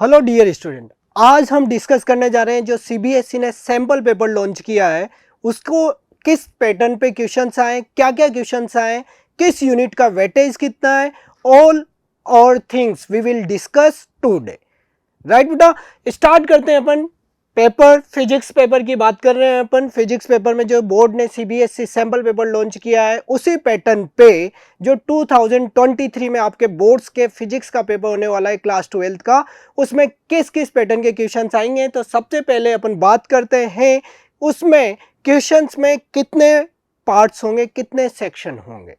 Hello dear student, आज हम discuss करने जा रहे हैं जो सीबीएसई ने सैम्पल पेपर लॉन्च किया है उसको किस पैटर्न पे क्वेश्चंस आए, क्या क्या क्वेश्चंस आए, किस यूनिट का वेटेज कितना है, ऑल और things we will discuss today. Right बेटा, स्टार्ट करते हैं अपन। पेपर फिजिक्स पेपर की बात कर रहे हैं अपन। फिजिक्स पेपर में जो बोर्ड ने सीबीएसई सैंपल पेपर लॉन्च किया है उसी पैटर्न पे जो 2023 में आपके बोर्ड्स के फिजिक्स का पेपर होने वाला है क्लास 12th का, उसमें किस किस पैटर्न के क्वेश्चंस आएंगे। तो सबसे पहले अपन बात करते हैं उसमें क्वेश्चंस में कितने पार्ट्स होंगे, कितने सेक्शन होंगे।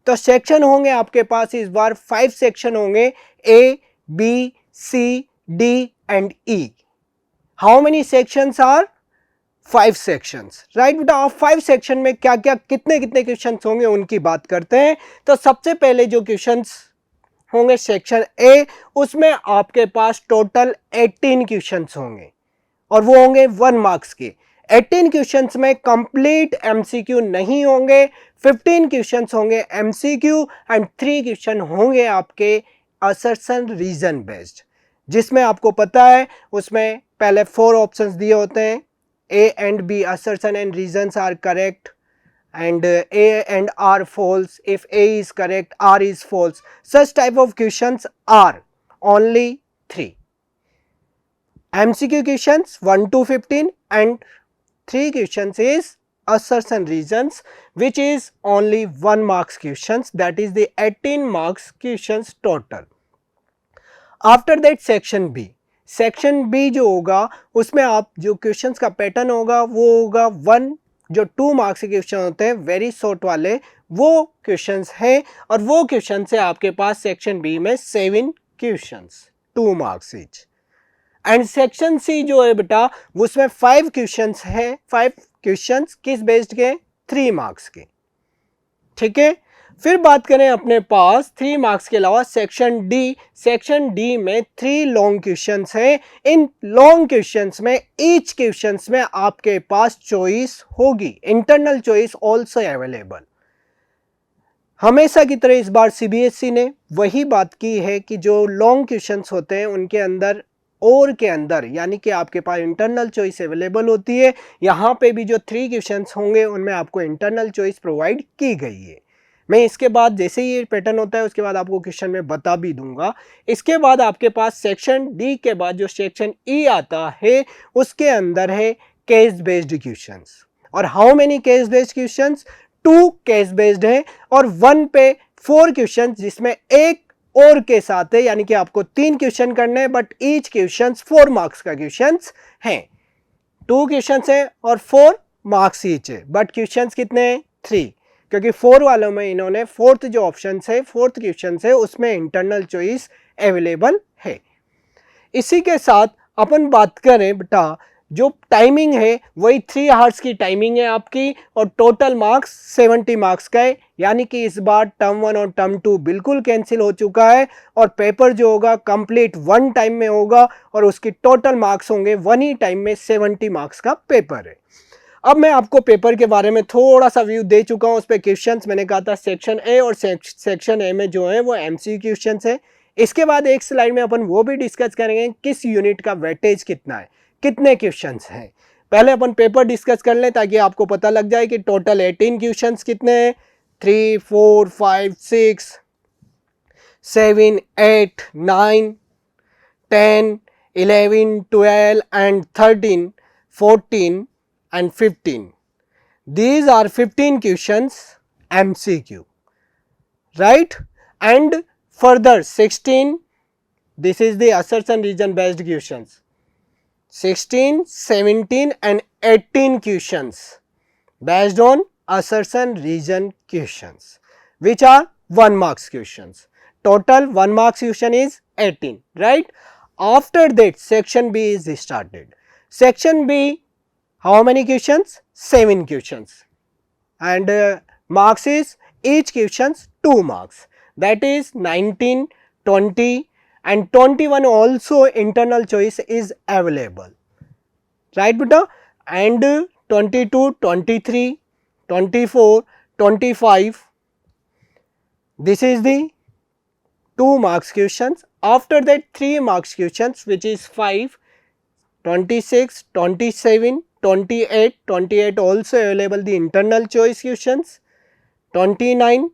तो सेक्शन होंगे आपके पास इस बार 5 सेक्शन होंगे, A B C D and E. How many sections are 5 sections. Right बेटा, आप 5 सेक्शन में क्या क्या कितने कितने क्वेश्चंस होंगे उनकी बात करते हैं। तो सबसे पहले जो क्वेश्चंस होंगे सेक्शन ए, उसमें आपके पास टोटल 18 क्वेश्चंस होंगे और वो होंगे 1 मार्क्स के। 18 क्वेश्चंस में कंप्लीट एमसीक्यू नहीं होंगे, 15 क्वेश्चंस होंगे एमसीक्यू एंड 3 क्वेश्चन होंगे आपके असर्शन रीजन बेस्ड, जिसमें आपको पता है उसमें पहले 4 ऑप्शंस दिए होते हैं, A and B assertion and reasons are correct and A and R false. If A is correct, R is false. Such type of questions are only 3. MCQ questions 1 to 15 and 3 questions is assertion reasons, which is only 1 marks questions, that is the 18 marks questions total. After that section B. Section B जो होगा उसमें आप जो questions का pattern होगा वो होगा 1 जो 2 मार्क्स के क्वेश्चन होते हैं वेरी शॉर्ट वाले, वो क्वेश्चंस हैं और वो क्वेश्चन है आपके पास सेक्शन बी में 7 questions 2 marks each. And section C जो है बेटा उसमें 5 क्वेश्चंस हैं, 5 क्वेश्चंस किस बेस्ड के, 3 मार्क्स के। ठीक है, फिर बात करें अपने पास 3 मार्क्स के अलावा सेक्शन डी। सेक्शन डी में 3 लॉन्ग क्वेश्चंस हैं। इन लॉन्ग क्वेश्चंस में ईच क्वेश्चंस में आपके पास चॉइस होगी, इंटरनल चॉइस ऑल्सो अवेलेबल। हमेशा की तरह इस बार सीबीएसई ने वही बात की है कि जो लॉन्ग क्वेश्चंस होते हैं उनके अंदर और के अंदर यानी कि आपके पास इंटरनल चॉइस अवेलेबल होती है। यहाँ पे भी जो 3 क्वेश्चंस होंगे उनमें आपको इंटरनल चॉइस प्रोवाइड की गई है। मैं इसके बाद जैसे ही ये पैटर्न होता है उसके बाद आपको क्वेश्चन में बता भी दूंगा। इसके बाद आपके पास सेक्शन डी के बाद जो सेक्शन ई आता है उसके अंदर है केस बेस्ड क्वेश्चंस। और how many case based questions, 2 case based है और 1 पे 4 क्वेश्चन जिसमें एक और के साथ है, यानी कि आपको 3 क्वेश्चन करने हैं बट ईच क्वेश्चन 4 मार्क्स का क्वेश्चन है। 2 क्वेश्चन है और 4 मार्क्स ईच है बट क्वेश्चन कितने हैं, 3, क्योंकि 4 वालों में इन्होंने 4th जो ऑप्शन है 4th क्वेश्चन है उसमें इंटरनल चॉइस अवेलेबल है। इसी के साथ अपन बात करें बेटा जो टाइमिंग है वही 3 आवर्स की टाइमिंग है आपकी और टोटल मार्क्स 70 मार्क्स का है, यानी कि इस बार टर्म 1 और टर्म 2 बिल्कुल कैंसिल हो चुका है और पेपर जो होगा कंप्लीट 1 टाइम में होगा और उसकी टोटल मार्क्स होंगे 1 ही टाइम में 70 मार्क्स का पेपर है। अब मैं आपको पेपर के बारे में थोड़ा सा व्यू दे चुका हूं, उस पर क्वेश्चंस मैंने कहा था सेक्शन ए और सेक्शन ए में जो है वो एमसीक्यू क्वेश्चंस है। इसके बाद एक स्लाइड में अपन वो भी डिस्कस करेंगे किस यूनिट का वेटेज कितना है, कितने क्वेश्चंस हैं। पहले अपन पेपर डिस्कस कर लें ताकि आपको पता लग जाए कि टोटल 18 क्वेश्चंस कितने हैं, 3 4 5 6 7 8 9 10 11 12 and 13 14 and 15. These are 15 questions MCQ, right? And further 16, this is the assertion reason based questions. 16, 17 and 18 questions based on assertion reason questions, which are 1 marks questions. Total 1 marks question is 18, right? After that section B is started. Section B, how many questions? 7 questions and marks is each questions 2 marks, that is 19, 20 and 21 also internal choice is available, right beta? And 22, 23, 24, 25, this is the 2 marks questions After that 3 marks questions which is 5, 26, 27, 28, 28 also available the internal choice questions, 29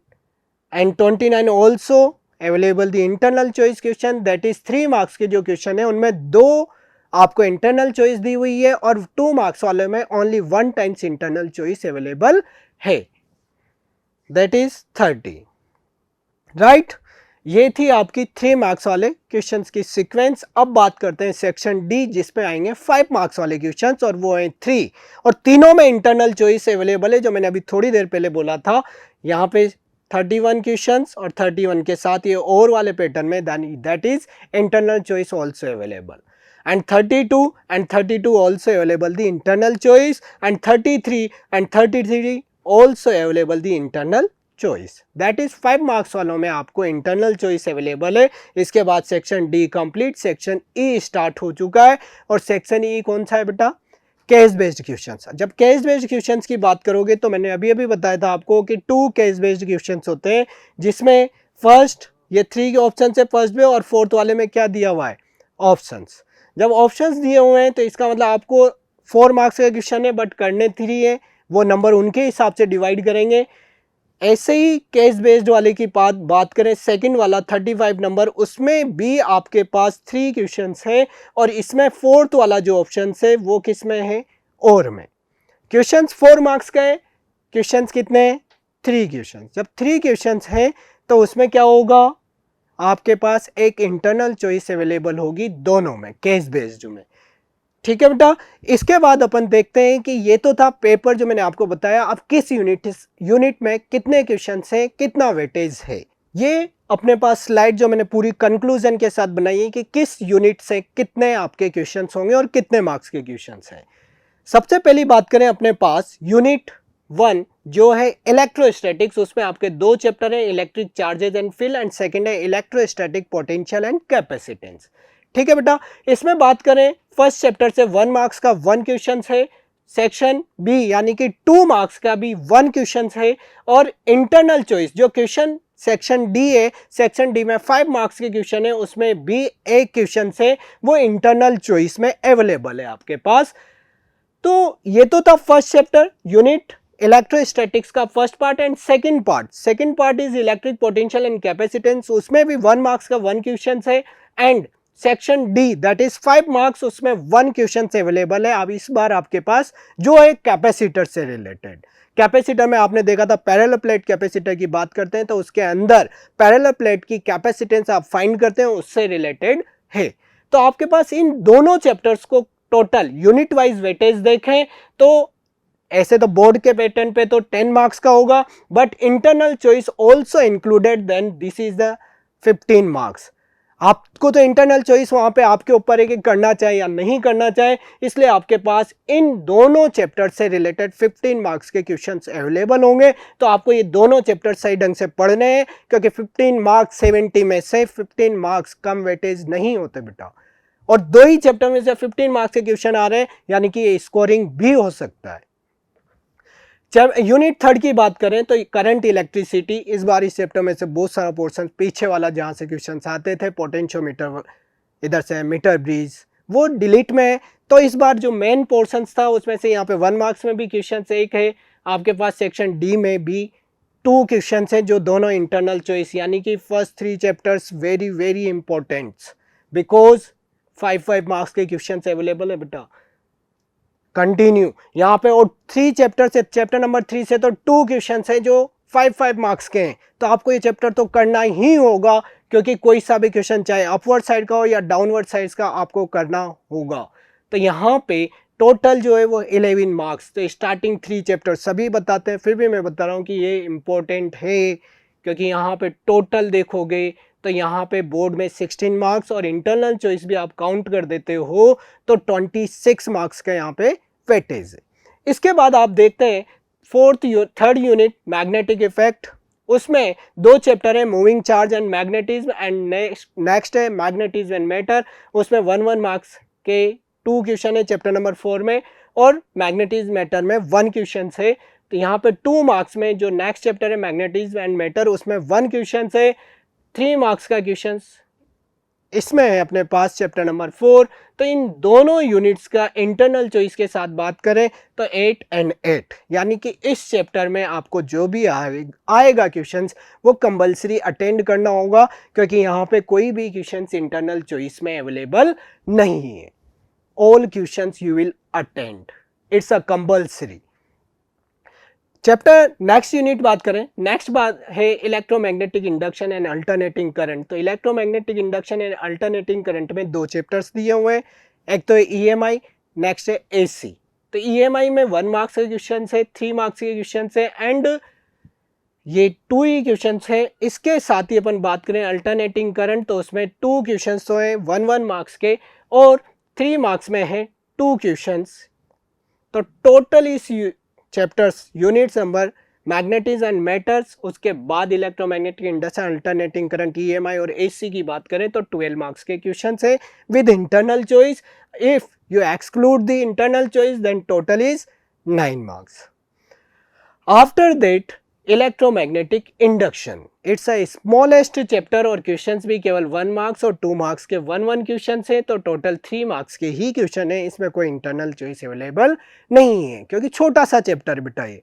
and 29 also available the internal choice question, that is 3 marks के जो question है उनमें 2 आपको internal choice दी हुई है और 2 marks वाले में only 1 times internal choice available है, दैट इज 30, राइट। ये थी आपकी 3 मार्क्स वाले क्वेश्चंस की सीक्वेंस। अब बात करते हैं सेक्शन डी जिसपे आएंगे 5 मार्क्स वाले क्वेश्चंस और वो हैं 3 और तीनों में इंटरनल चॉइस अवेलेबल है, जो मैंने अभी थोड़ी देर पहले बोला था। यहाँ पे 31 क्वेश्चंस और 31 के साथ ये और वाले पैटर्न में that is internal choice also available, and 32 also available the internal choice, and 33 also available the internal choice, that is 5 marks वालों में आपको इंटरनल चॉइस अवेलेबल है। इसके बाद section D complete, section E start हो चुका है और सेक्शन ई कौन सा है बेटा, केस बेस्ड क्वेश्चंस। जब केस बेस्ड क्वेश्चंस की बात करोगे तो मैंने अभी बताया था आपको कि 2 केस बेस्ड क्वेश्चंस होते हैं, जिसमें फर्स्ट ये 3 के ऑप्शन है फर्स्ट में और फोर्थ वाले में क्या दिया हुआ है, ऑप्शंस। जब ऑप्शंस दिए हुए हैं तो इसका मतलब आपको 4 मार्क्स का क्वेश्चन है बट करने 3 है, वो नंबर उनके हिसाब से डिवाइड करेंगे। ऐसे ही केस बेस्ड वाले की बात करें, सेकंड वाला 35 नंबर, उसमें भी आपके पास 3 क्वेश्चंस हैं और इसमें फोर्थ वाला जो ऑप्शन है वो किस में है, और में। क्वेश्चंस 4 मार्क्स का है, क्वेश्चंस कितने हैं, 3 क्वेश्चंस। जब 3 क्वेश्चंस हैं तो उसमें क्या होगा, आपके पास एक इंटरनल चॉइस अवेलेबल होगी दोनों में, केस बेस्ड में, ठीक है बेटा। इसके बाद अपन देखते हैं कि ये तो था पेपर जो मैंने आपको बताया, अब किस यूनिट में कितने क्वेश्चंस हैं, कितना वेटेज है। ये अपने पास स्लाइड जो मैंने पूरी कंक्लूजन के साथ बनाई है कि किस यूनिट से कितने आपके क्वेश्चंस होंगे और कितने मार्क्स के क्वेश्चंस हैं। सबसे पहली बात करें अपने पास यूनिट 1 जो है इलेक्ट्रोस्टैटिक्स, उसमें आपके 2 चैप्टर है, electric charges and field, and second है इलेक्ट्रोस्टैटिक पोटेंशियल एंड कैपेसिटेंस, ठीक है बेटा। इसमें बात करें फर्स्ट चैप्टर से 1 मार्क्स का 1 क्वेश्चन है, सेक्शन बी यानी कि 2 मार्क्स का भी 1 क्वेश्चन है, और इंटरनल चॉइस जो क्वेश्चन सेक्शन डी है, सेक्शन डी में 5 मार्क्स के क्वेश्चन है, उसमें भी एक क्वेश्चन है वो इंटरनल चॉइस में अवेलेबल है आपके पास। तो ये तो था फर्स्ट चैप्टर यूनिट इलेक्ट्रोस्टैटिक्स का first part, and second part is electric potential and capacitance, उसमें भी 1 मार्क्स का 1 क्वेश्चन है, and section D that is 5 marks, उसमें 1 क्वेश्चन अवेलेबल है। अब इस बार आपके पास जो है कैपेसिटर से रिलेटेड, कैपेसिटर में आपने देखा था पैरेलल प्लेट कैपेसिटर की बात करते हैं तो उसके अंदर पैरेलल प्लेट की कैपेसिटेंस आप फाइंड करते हैं, उससे रिलेटेड है। तो आपके पास इन दोनों चैप्टर्स को टोटल यूनिट वाइज वेटेज देखें तो ऐसे तो बोर्ड के पैटर्न पे तो 10 मार्क्स का होगा, but internal choice also included, then this is the 15 marks. आपको तो इंटरनल चॉइस वहां पे आपके ऊपर है कि करना चाहे या नहीं करना चाहे, इसलिए आपके पास इन दोनों चैप्टर से रिलेटेड 15 मार्क्स के क्वेश्चंस अवेलेबल होंगे। तो आपको ये दोनों चैप्टर सही ढंग से पढ़ने हैं, क्योंकि 15 मार्क्स 70 में से 15 मार्क्स कम वेटेज नहीं होते बेटा, और 2 ही चैप्टर में से 15 मार्क्स के क्वेश्चन आ रहे हैं, यानी कि ये स्कोरिंग भी हो सकता है। यूनिट 3 की बात करें तो करंट इलेक्ट्रिसिटी, इस बार इस चैप्टर में से बहुत सारा पोर्शन पीछे वाला जहां से क्वेश्चन आते थे, पोटेंशियोमीटर इधर से मीटर ब्रिज, वो डिलीट में है। तो इस बार जो मेन पोर्शन था उसमें से यहाँ पे 1 मार्क्स में भी क्वेश्चन एक है, आपके पास सेक्शन डी में भी 2 क्वेश्चन है जो दोनों इंटरनल चॉइस, यानी कि first 3 chapters very important, because 5 marks के क्वेश्चन अवेलेबल है बेटा। कंटिन्यू यहाँ पे, और 3 चैप्टर से, चैप्टर नंबर 3 से तो 2 क्वेश्चन है जो 5 मार्क्स के हैं, तो आपको ये चैप्टर तो करना ही होगा, क्योंकि कोई सा भी क्वेश्चन चाहे अपवर्ड साइड का हो या डाउनवर्ड साइड का आपको करना होगा। तो यहाँ पे टोटल जो है वो 11 मार्क्स। तो स्टार्टिंग 3 चैप्टर सभी बताते हैं, फिर भी मैं बता रहा हूँ कि ये इंपॉर्टेंट है, क्योंकि यहाँ पे टोटल देखोगे तो यहाँ पे बोर्ड में 16 मार्क्स और इंटरनल चॉइस भी आप काउंट कर देते हो तो 26 मार्क्स का यहाँ पे वेटेज है। इसके बाद आप देखते हैं थर्ड यूनिट मैग्नेटिक इफेक्ट, उसमें 2 चैप्टर है, moving charge and magnetism, and next है मैग्नेटिज्म एंड मैटर, उसमें 1 मार्क्स के 2 क्वेश्चन है चैप्टर नंबर 4 में, और मैग्नेटिज्म मैटर में 1 क्वेश्चन है। तो यहाँ पे 2 मार्क्स में जो नेक्स्ट चैप्टर है मैग्नेटिज्म एंड मैटर, उसमें 1 क्वेश्चन है, 3 मार्क्स का क्वेश्चन इसमें है अपने पास चैप्टर नंबर 4। तो इन दोनों यूनिट्स का इंटरनल चॉइस के साथ बात करें तो 8 and 8, यानी कि इस चैप्टर में आपको जो भी आएगा क्वेश्चंस वो कंपल्सरी अटेंड करना होगा, क्योंकि यहाँ पे कोई भी क्वेश्चंस इंटरनल चॉइस में अवेलेबल नहीं है। All questions you will attend, it's a compulsory. Chapter next unit बात करें, नेक्स्ट बात है electromagnetic induction and alternating current. तो electromagnetic induction and alternating current में 2 चैप्टर्स दिए हुए हैं, एक तो है EMI, नेक्स्ट है AC। तो EMI में 1 मार्क्स के क्वेश्चन है, 3 मार्क्स के क्वेश्चन है एंड ये 2 ही क्वेश्चन है। इसके साथ ही अपन बात करें अल्टरनेटिंग करंट, तो उसमें 2 क्वेश्चन तो है 1 मार्क्स के और 3 मार्क्स में है 2 क्वेश्चन। तो टोटल इस chapters units number magnetism and matters, उसके बाद electromagnetic induction alternating current EMI और AC की बात करें तो 12 मार्क्स के क्वेश्चन है with internal choice. If you exclude the internal choice then total is 9 marks. After that electromagnetic induction, it's a smallest chapter और क्वेश्चंस भी केवल 1 मार्क्स और 2 मार्क्स के 1 क्वेश्चन है, तो टोटल 3 मार्क्स के ही क्वेश्चन है। इसमें कोई इंटरनल चॉइस अवेलेबल नहीं है क्योंकि छोटा सा चैप्टर बेटा ये।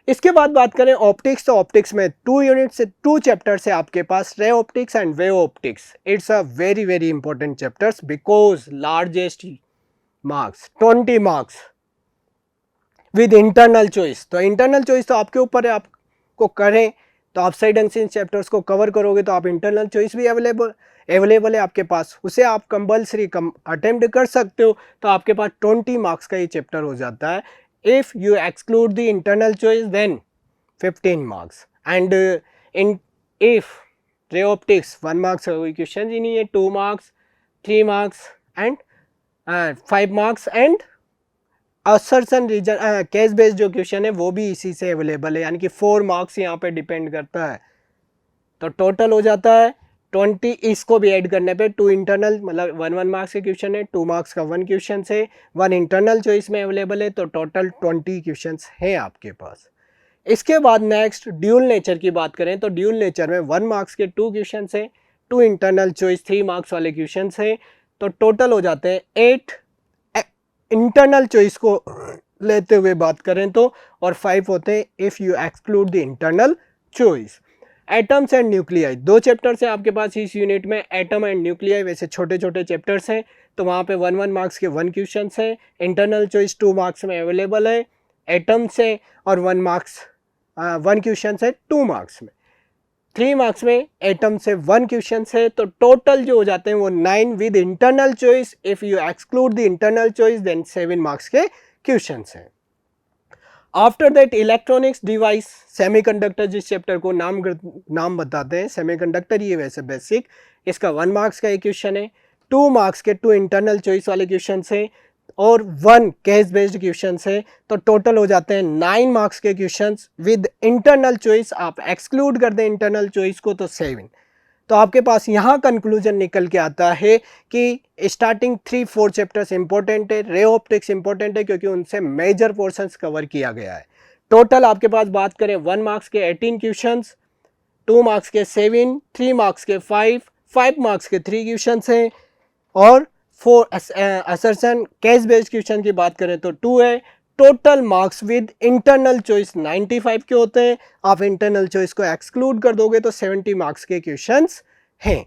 इसके बाद बात करें ऑप्टिक्स, तो ऑप्टिक्स में 2 यूनिट से 2 चैप्टर्स है आपके पास, ray optics and wave optics. It's a very very important chapters because largest marks 20 marks with internal choice. तो इंटरनल चॉइस तो आपके ऊपर है, आपको करें तो आप साइड एंड चैप्टर्स को कवर करोगे तो आप इंटरनल चॉइस भी अवेलेबल है आपके पास, उसे आप कंपल्सरी अटेम्प्ट कर सकते हो। तो आपके पास 20 मार्क्स का ये चैप्टर हो जाता है। If you exclude the internal choice then 15 marks and in if ray optics 1 marks का कोई क्वेश्चन ही नहीं है, 2 marks, 3 marks and 5 marks and assertion reason case based जो क्वेश्चन है वो भी इसी से अवेलेबल है, यानी कि 4 मार्क्स यहाँ पे डिपेंड करता है। तो टोटल हो जाता है 20, इसको भी ऐड करने पे 2 इंटरनल मतलब 1 मार्क्स के क्वेश्चन है, 2 मार्क्स का 1 क्वेश्चन है, 1 इंटरनल चॉइस में अवेलेबल है, तो टोटल 20 क्वेश्चन हैं आपके पास। इसके बाद नेक्स्ट ड्यूल नेचर की बात करें तो ड्यूल नेचर में 1 मार्क्स के 2 क्वेश्चन है, 2 इंटरनल चॉइस 3 मार्क्स वाले क्वेश्चन है, तो टोटल हो जाते हैं 8 इंटरनल चॉइस को लेते हुए बात करें तो, और 5 होते हैं if you exclude the internal choice. Atoms and nuclei 2 chapters हैं आपके पास इस यूनिट में, एटम एंड न्यूक्लियाई वैसे छोटे छोटे चैप्टर्स हैं, तो वहाँ पे 1 मार्क्स के 1 क्वेश्चन हैं, इंटरनल चॉइस 2 मार्क्स में अवेलेबल है, एटम से और 1 क्वेश्चन है 2 मार्क्स में, 3 मार्क्स में एटम से 1 क्वेश्चन है, तो टोटल जो हो जाते हैं वो 9 with internal choice. If you exclude the internal choice then 7 marks के क्वेश्चन हैं। After that electronics device, semiconductor जिस चैप्टर को नाम बताते हैं सेमीकंडक्टर ही है वैसे बेसिक, इसका 1 मार्क्स का एक क्वेश्चन है, 2 मार्क्स के 2 इंटरनल चॉइस वाले क्वेश्चन हैं और 1 केस बेस्ड क्वेश्चन है, तो टोटल हो जाते हैं 9 मार्क्स के क्वेश्चन विद इंटरनल चॉइस। आप एक्सक्लूड कर दें इंटरनल चॉइस को तो 7। तो आपके पास यहाँ कंक्लूजन निकल के आता है कि स्टार्टिंग 3-4 चैप्टर्स इंपॉर्टेंट है, रे ऑप्टिक्स इंपॉर्टेंट है क्योंकि उनसे मेजर पोर्शंस कवर किया गया है। टोटल आपके पास बात करें 1 मार्क्स के 18 क्वेश्चंस, 2 मार्क्स के 7, 3 मार्क्स के 5 मार्क्स के 3 क्वेश्चन हैं और 4 असर्शन केस बेस्ड क्वेश्चन की बात करें तो 2 है। Total marks with internal choice 95 के होते हैं, आप इंटरनल चॉइस को एक्सक्लूड कर दोगे तो 70 मार्क्स के क्वेश्चंस हैं।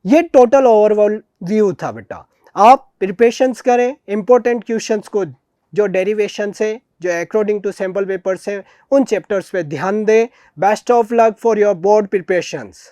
ये टोटल ओवरऑल व्यू था बेटा। आप प्रिपरेशंस करें इंपॉर्टेंट क्वेश्चंस को, जो डेरिवेशन से जो अकॉर्डिंग टू सैम्पल पेपर्स हैं उन चैप्टर्स पे ध्यान दें। Best of luck for your board preparations.